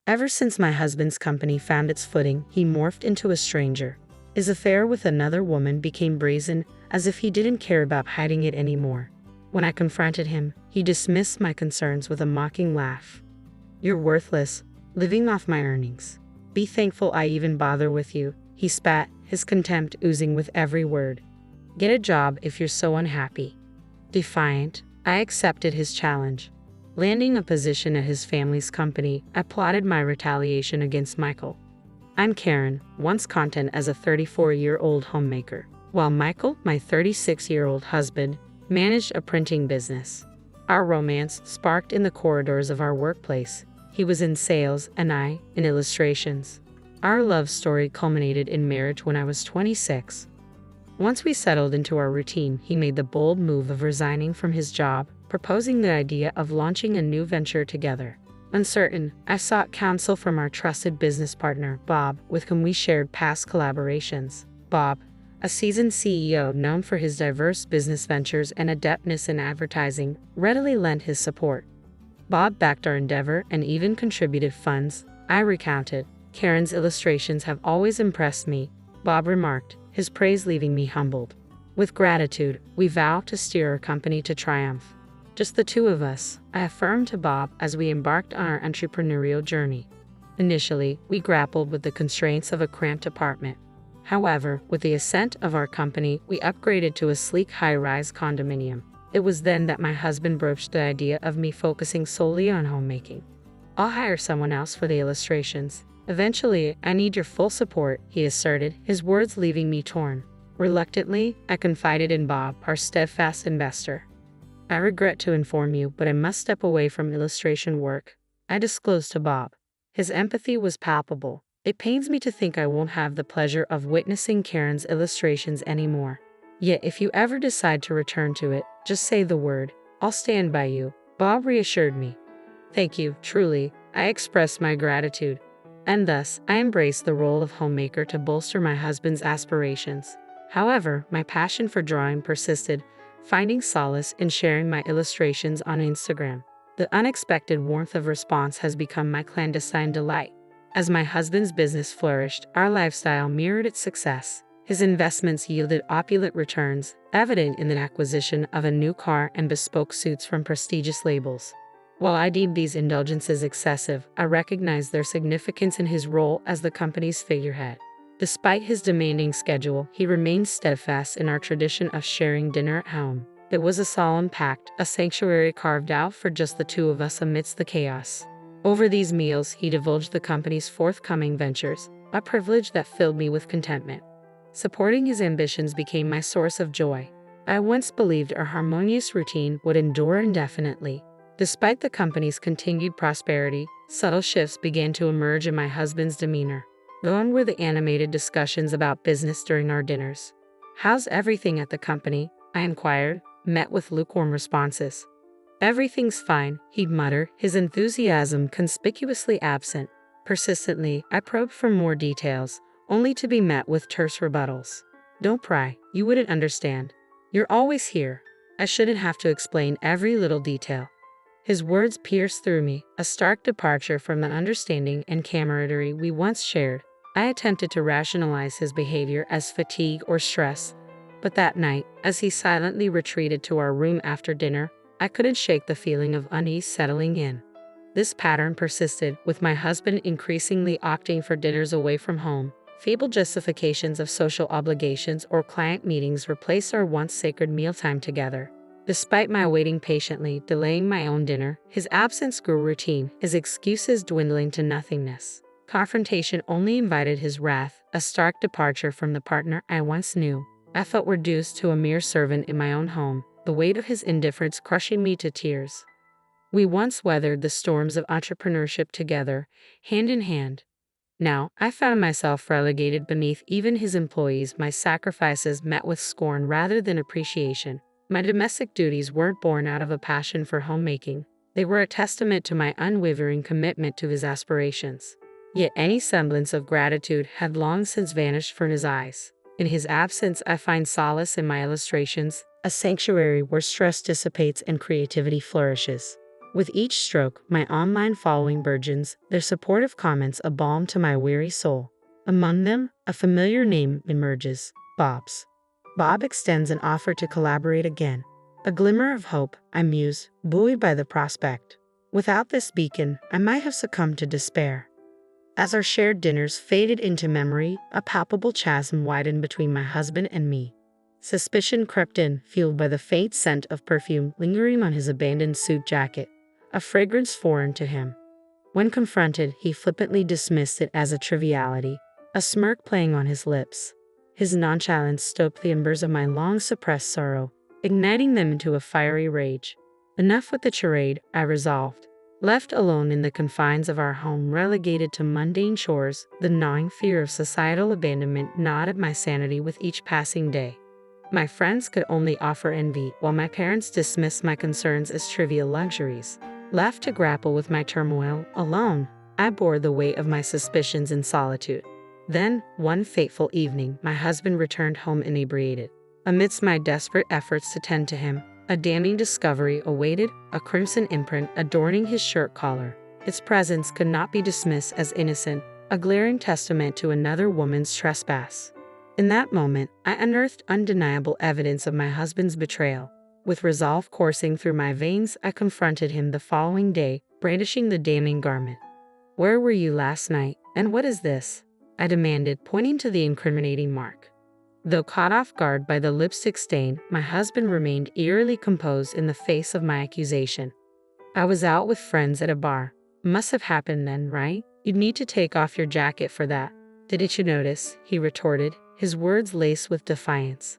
Ever since my husband's company found its footing, he morphed into a stranger. His affair with another woman became brazen, as if he didn't care about hiding it anymore. When I confronted him, he dismissed my concerns with a mocking laugh. "You're worthless, living off my earnings. Be thankful I even bother with you," he spat, his contempt oozing with every word. "Get a job if you're so unhappy." Defiant, I accepted his challenge. Landing a position at his family's company, I plotted my retaliation against Michael. I'm Karen, once content as a 34-year-old homemaker, while Michael, my 36-year-old husband, managed a printing business. Our romance sparked in the corridors of our workplace. He was in sales and I in illustrations. Our love story culminated in marriage when I was 26. Once we settled into our routine, he made the bold move of resigning from his job, proposing the idea of launching a new venture together. Uncertain, I sought counsel from our trusted business partner, Bob, with whom we shared past collaborations. Bob, a seasoned CEO known for his diverse business ventures and adeptness in advertising, readily lent his support. Bob backed our endeavor and even contributed funds. I recounted, "Karen's illustrations have always impressed me," Bob remarked, his praise leaving me humbled. With gratitude, we vowed to steer our company to triumph. Just the two of us, I affirmed to Bob as we embarked on our entrepreneurial journey. Initially, we grappled with the constraints of a cramped apartment. However, with the ascent of our company, we upgraded to a sleek high-rise condominium. It was then that my husband broached the idea of me focusing solely on homemaking. "I'll hire someone else for the illustrations. Eventually, I need your full support," he asserted, his words leaving me torn. Reluctantly, I confided in Bob, our steadfast investor. "I regret to inform you, but I must step away from illustration work," I disclosed to Bob. His empathy was palpable. "It pains me to think I won't have the pleasure of witnessing Karen's illustrations anymore. Yet if you ever decide to return to it, just say the word. I'll stand by you," Bob reassured me. "Thank you, truly," I expressed my gratitude. And thus, I embraced the role of homemaker to bolster my husband's aspirations. However, my passion for drawing persisted, finding solace in sharing my illustrations on Instagram. The unexpected warmth of response has become my clandestine delight. As my husband's business flourished, our lifestyle mirrored its success. His investments yielded opulent returns, evident in the acquisition of a new car and bespoke suits from prestigious labels. While I deemed these indulgences excessive, I recognized their significance in his role as the company's figurehead. Despite his demanding schedule, he remained steadfast in our tradition of sharing dinner at home. It was a solemn pact, a sanctuary carved out for just the two of us amidst the chaos. Over these meals, he divulged the company's forthcoming ventures, a privilege that filled me with contentment. Supporting his ambitions became my source of joy. I once believed our harmonious routine would endure indefinitely. Despite the company's continued prosperity, subtle shifts began to emerge in my husband's demeanor. Gone were the animated discussions about business during our dinners. "How's everything at the company?" I inquired, met with lukewarm responses. "Everything's fine," he'd mutter, his enthusiasm conspicuously absent. Persistently, I probed for more details, only to be met with terse rebuttals. "Don't pry, you wouldn't understand. You're always here. I shouldn't have to explain every little detail." His words pierced through me, a stark departure from the understanding and camaraderie we once shared. I attempted to rationalize his behavior as fatigue or stress, but that night, as he silently retreated to our room after dinner, I couldn't shake the feeling of unease settling in. This pattern persisted, with my husband increasingly opting for dinners away from home. Feeble justifications of social obligations or client meetings replaced our once sacred mealtime together. Despite my waiting patiently, delaying my own dinner, his absence grew routine, his excuses dwindling to nothingness. Confrontation only invited his wrath, a stark departure from the partner I once knew. I felt reduced to a mere servant in my own home, the weight of his indifference crushing me to tears. We once weathered the storms of entrepreneurship together, hand in hand. Now, I found myself relegated beneath even his employees, my sacrifices met with scorn rather than appreciation. My domestic duties weren't born out of a passion for homemaking. They were a testament to my unwavering commitment to his aspirations. Yet any semblance of gratitude had long since vanished from his eyes. In his absence, I find solace in my illustrations, a sanctuary where stress dissipates and creativity flourishes. With each stroke, my online following burgeons, their supportive comments a balm to my weary soul. Among them, a familiar name emerges, Bob's. Bob extends an offer to collaborate again. A glimmer of hope, I muse, buoyed by the prospect. Without this beacon, I might have succumbed to despair. As our shared dinners faded into memory, a palpable chasm widened between my husband and me. Suspicion crept in, fueled by the faint scent of perfume lingering on his abandoned suit jacket, a fragrance foreign to him. When confronted, he flippantly dismissed it as a triviality, a smirk playing on his lips. His nonchalance stoked the embers of my long-suppressed sorrow, igniting them into a fiery rage. Enough with the charade, I resolved. Left alone in the confines of our home, relegated to mundane chores, the gnawing fear of societal abandonment gnawed at my sanity with each passing day. My friends could only offer envy, while my parents dismissed my concerns as trivial luxuries. Left to grapple with my turmoil, alone, I bore the weight of my suspicions in solitude. Then, one fateful evening, my husband returned home inebriated. Amidst my desperate efforts to tend to him, a damning discovery awaited, a crimson imprint adorning his shirt collar. Its presence could not be dismissed as innocent, a glaring testament to another woman's trespass. In that moment, I unearthed undeniable evidence of my husband's betrayal. With resolve coursing through my veins, I confronted him the following day, brandishing the damning garment. "Where were you last night, and what is this?" I demanded, pointing to the incriminating mark. Though caught off guard by the lipstick stain, my husband remained eerily composed in the face of my accusation. "I was out with friends at a bar. Must have happened then, right? You'd need to take off your jacket for that. Didn't you notice?" he retorted, his words laced with defiance.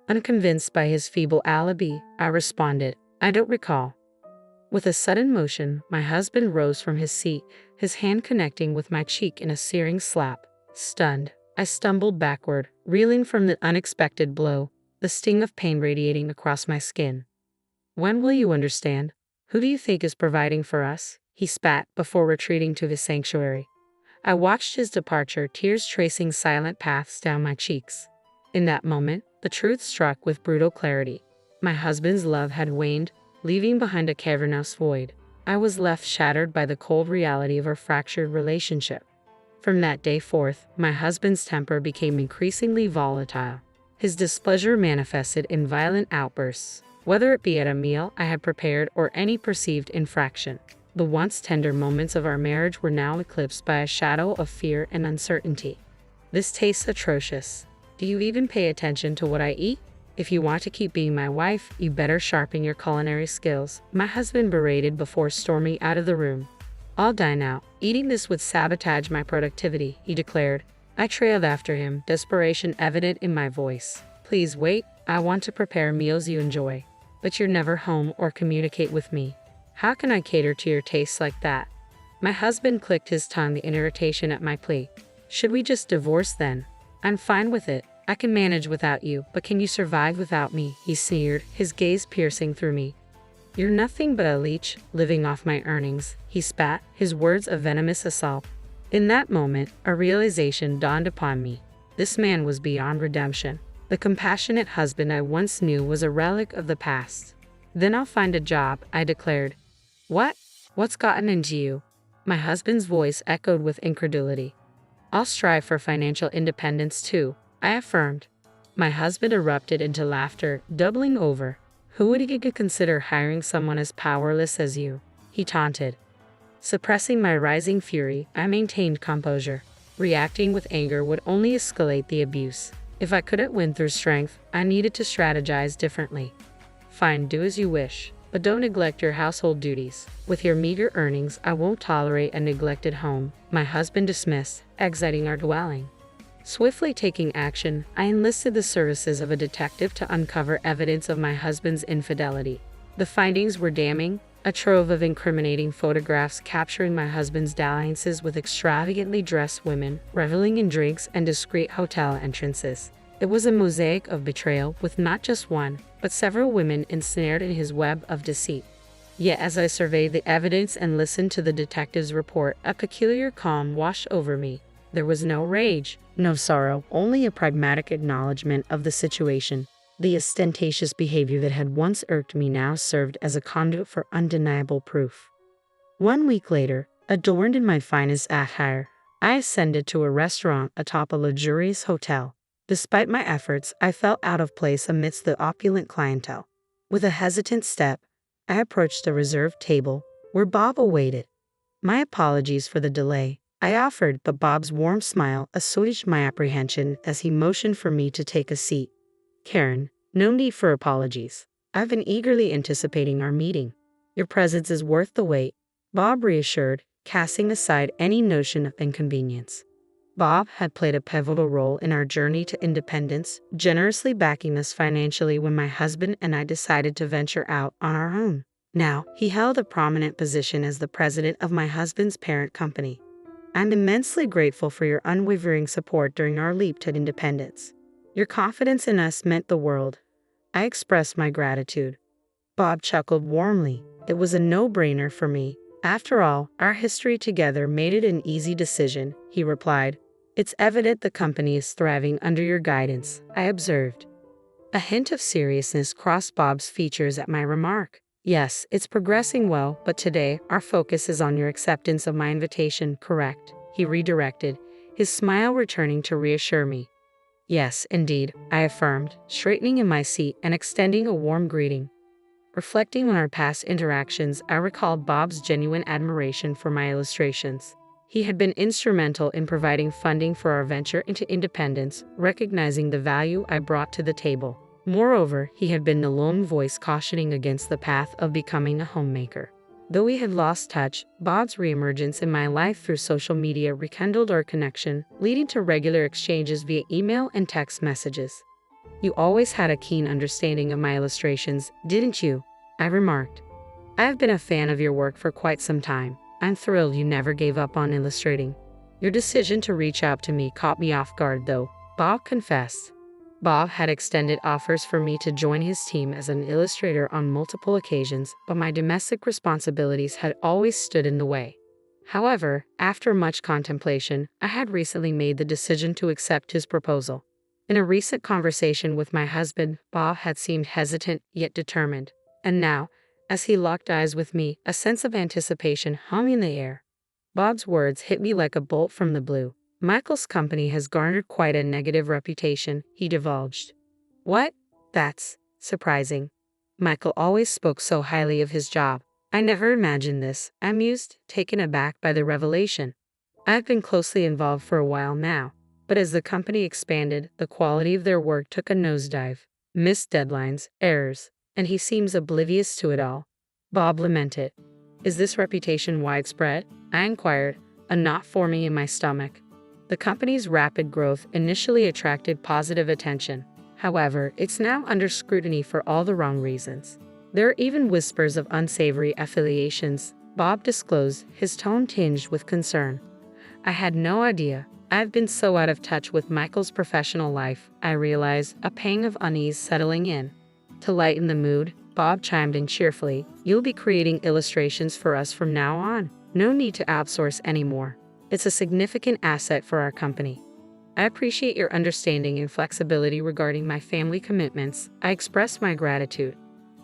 Unconvinced by his feeble alibi, I responded, "I don't recall." With a sudden motion, my husband rose from his seat, his hand connecting with my cheek in a searing slap. Stunned, I stumbled backward, reeling from the unexpected blow, the sting of pain radiating across my skin. "When will you understand? Who do you think is providing for us?" he spat before retreating to his sanctuary. I watched his departure, tears tracing silent paths down my cheeks. In that moment, the truth struck with brutal clarity. My husband's love had waned, leaving behind a cavernous void. I was left shattered by the cold reality of our fractured relationship. From that day forth, my husband's temper became increasingly volatile. His displeasure manifested in violent outbursts, whether it be at a meal I had prepared or any perceived infraction. The once tender moments of our marriage were now eclipsed by a shadow of fear and uncertainty. "This tastes atrocious. Do you even pay attention to what I eat? If you want to keep being my wife, you better sharpen your culinary skills," my husband berated before storming out of the room. "I'll dine out. Eating this would sabotage my productivity," he declared. I trailed after him, desperation evident in my voice. "Please wait. I want to prepare meals you enjoy. But you're never home or communicate with me. How can I cater to your tastes like that?" My husband clicked his tongue in irritation at my plea. "Should we just divorce then? I'm fine with it. I can manage without you, but can you survive without me?" he sneered, his gaze piercing through me. "You're nothing but a leech, living off my earnings," he spat, his words a venomous assault. In that moment, a realization dawned upon me. This man was beyond redemption. The compassionate husband I once knew was a relic of the past. "Then I'll find a job," I declared. "What? What's gotten into you?" My husband's voice echoed with incredulity. "I'll strive for financial independence too," I affirmed. My husband erupted into laughter, doubling over. "Who would you consider hiring someone as powerless as you?" he taunted. Suppressing my rising fury, I maintained composure. Reacting with anger would only escalate the abuse. If I couldn't win through strength, I needed to strategize differently. "Fine, do as you wish, but don't neglect your household duties. With your meager earnings, I won't tolerate a neglected home," my husband dismissed, exiting our dwelling. Swiftly taking action, I enlisted the services of a detective to uncover evidence of my husband's infidelity. The findings were damning, a trove of incriminating photographs capturing my husband's dalliances with extravagantly dressed women, reveling in drinks and discreet hotel entrances. It was a mosaic of betrayal, with not just one, but several women ensnared in his web of deceit. Yet as I surveyed the evidence and listened to the detective's report, a peculiar calm washed over me. There was no rage, no sorrow, only a pragmatic acknowledgement of the situation. The ostentatious behavior that had once irked me now served as a conduit for undeniable proof. 1 week later, adorned in my finest attire, I ascended to a restaurant atop a luxurious hotel. Despite my efforts, I felt out of place amidst the opulent clientele. With a hesitant step, I approached the reserved table, where Bob awaited. My apologies for the delay, I offered, but Bob's warm smile assuaged my apprehension as he motioned for me to take a seat. Karen, no need for apologies. I've been eagerly anticipating our meeting. Your presence is worth the wait, Bob reassured, casting aside any notion of inconvenience. Bob had played a pivotal role in our journey to independence, generously backing us financially when my husband and I decided to venture out on our own. Now, he held a prominent position as the president of my husband's parent company. I'm immensely grateful for your unwavering support during our leap to independence. Your confidence in us meant the world. I expressed my gratitude. Bob chuckled warmly. It was a no-brainer for me. After all, our history together made it an easy decision, he replied. It's evident the company is thriving under your guidance, I observed. A hint of seriousness crossed Bob's features at my remark. Yes, it's progressing well, but today our focus is on your acceptance of my invitation, correct? He redirected, his smile returning to reassure me. Yes, indeed, I affirmed, straightening in my seat and extending a warm greeting. Reflecting on our past interactions, I recalled Bob's genuine admiration for my illustrations. He had been instrumental in providing funding for our venture into independence, recognizing the value I brought to the table. Moreover, he had been the lone voice cautioning against the path of becoming a homemaker. Though we had lost touch, Bob's reemergence in my life through social media rekindled our connection, leading to regular exchanges via email and text messages. You always had a keen understanding of my illustrations, didn't you? I remarked. I've been a fan of your work for quite some time. I'm thrilled you never gave up on illustrating. Your decision to reach out to me caught me off guard, though, Bob confessed. Bob had extended offers for me to join his team as an illustrator on multiple occasions, but my domestic responsibilities had always stood in the way. However, after much contemplation, I had recently made the decision to accept his proposal. In a recent conversation with my husband, Bob had seemed hesitant yet determined. And now, as he locked eyes with me, a sense of anticipation hung in the air. Bob's words hit me like a bolt from the blue. Michael's company has garnered quite a negative reputation, he divulged. What? That's surprising. Michael always spoke so highly of his job. I never imagined this, I mused, taken aback by the revelation. I've been closely involved for a while now, but as the company expanded, the quality of their work took a nosedive. Missed deadlines, errors, and he seems oblivious to it all. Bob lamented. Is this reputation widespread? I inquired, a knot forming in my stomach. The company's rapid growth initially attracted positive attention. However, it's now under scrutiny for all the wrong reasons. There are even whispers of unsavory affiliations, Bob disclosed, his tone tinged with concern. I had no idea. I've been so out of touch with Michael's professional life, I realized, a pang of unease settling in. To lighten the mood, Bob chimed in cheerfully, You'll be creating illustrations for us from now on. No need to outsource anymore. It's a significant asset for our company. I appreciate your understanding and flexibility regarding my family commitments. I express my gratitude.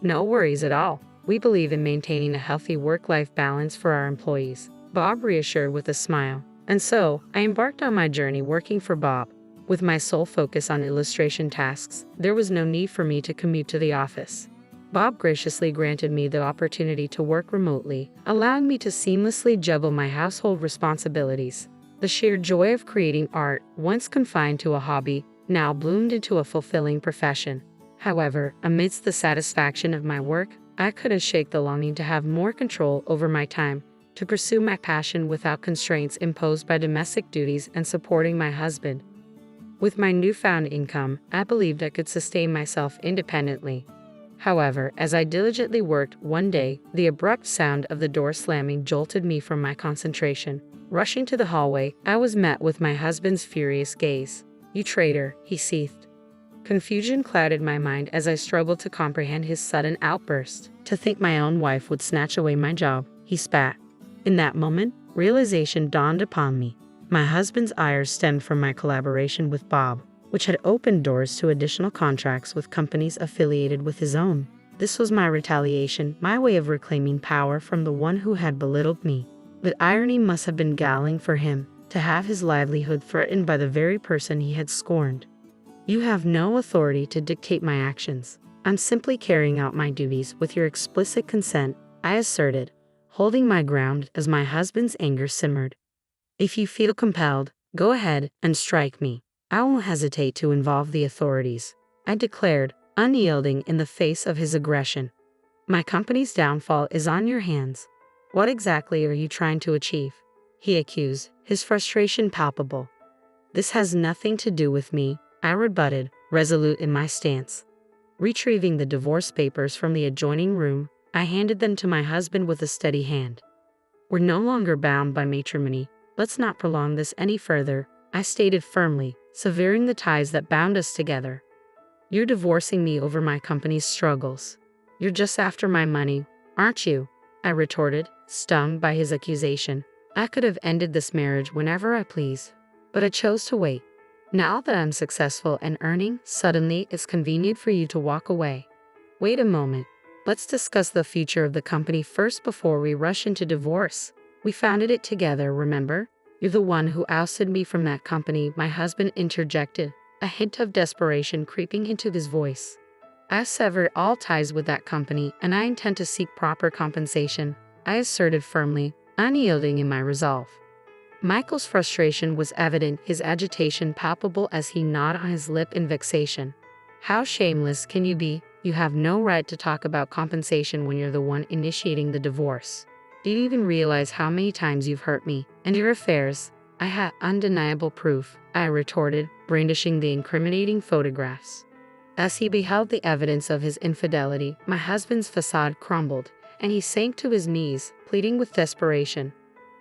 No worries at all. We believe in maintaining a healthy work-life balance for our employees, Bob reassured with a smile. And so, I embarked on my journey working for Bob. With my sole focus on illustration tasks, there was no need for me to commute to the office. Bob graciously granted me the opportunity to work remotely, allowing me to seamlessly juggle my household responsibilities. The sheer joy of creating art, once confined to a hobby, now bloomed into a fulfilling profession. However, amidst the satisfaction of my work, I couldn't shake the longing to have more control over my time, to pursue my passion without constraints imposed by domestic duties and supporting my husband. With my newfound income, I believed I could sustain myself independently. However, as I diligently worked, one day, the abrupt sound of the door slamming jolted me from my concentration. Rushing to the hallway, I was met with my husband's furious gaze. You traitor, he seethed. Confusion clouded my mind as I struggled to comprehend his sudden outburst. To think my own wife would snatch away my job, he spat. In that moment, realization dawned upon me. My husband's ire stemmed from my collaboration with Bob. which had opened doors to additional contracts with companies affiliated with his own. This was my retaliation, my way of reclaiming power from the one who had belittled me. But irony must have been galling for him, to have his livelihood threatened by the very person he had scorned. You have no authority to dictate my actions. I'm simply carrying out my duties with your explicit consent, I asserted, holding my ground as my husband's anger simmered. If you feel compelled, go ahead and strike me. I won't hesitate to involve the authorities, I declared, unyielding in the face of his aggression. My company's downfall is on your hands. What exactly are you trying to achieve? He accused, his frustration palpable. This has nothing to do with me, I rebutted, resolute in my stance. Retrieving the divorce papers from the adjoining room, I handed them to my husband with a steady hand. We're no longer bound by matrimony. Let's not prolong this any further, I stated firmly, severing the ties that bound us together. You're divorcing me over my company's struggles. You're just after my money, aren't you? I retorted, stung by his accusation. I could have ended this marriage whenever I please, but I chose to wait. Now that I'm successful and earning, suddenly it's convenient for you to walk away. Wait a moment. Let's discuss the future of the company first before we rush into divorce. We founded it together, remember? You're the one who ousted me from that company, my husband interjected, a hint of desperation creeping into his voice. I've severed all ties with that company, and I intend to seek proper compensation, I asserted firmly, unyielding in my resolve. Michael's frustration was evident, his agitation palpable as he gnawed on his lip in vexation. How shameless can you be? You have no right to talk about compensation when you're the one initiating the divorce. Do you even realize how many times you've hurt me and your affairs? I had undeniable proof, I retorted, brandishing the incriminating photographs. As he beheld the evidence of his infidelity, my husband's facade crumbled, and he sank to his knees, pleading with desperation.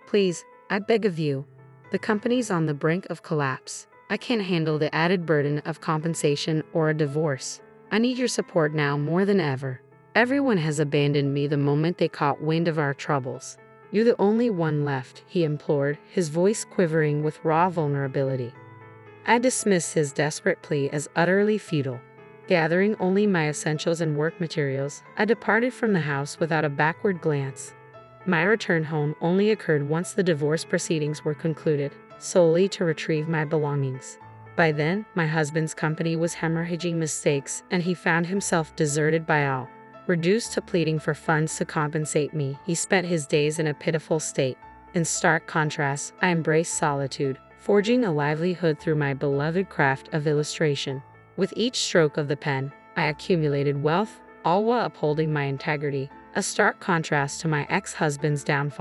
Please, I beg of you. The company's on the brink of collapse. I can't handle the added burden of compensation or a divorce. I need your support now more than ever. Everyone has abandoned me the moment they caught wind of our troubles. You're the only one left, he implored, his voice quivering with raw vulnerability. I dismissed his desperate plea as utterly futile. Gathering only my essentials and work materials, I departed from the house without a backward glance. My return home only occurred once the divorce proceedings were concluded, solely to retrieve my belongings. By then, my husband's company was hemorrhaging mistakes, and he found himself deserted by all. Reduced to pleading for funds to compensate me, he spent his days in a pitiful state. In stark contrast, I embraced solitude, forging a livelihood through my beloved craft of illustration. With each stroke of the pen, I accumulated wealth, all while upholding my integrity, a stark contrast to my ex-husband's downfall.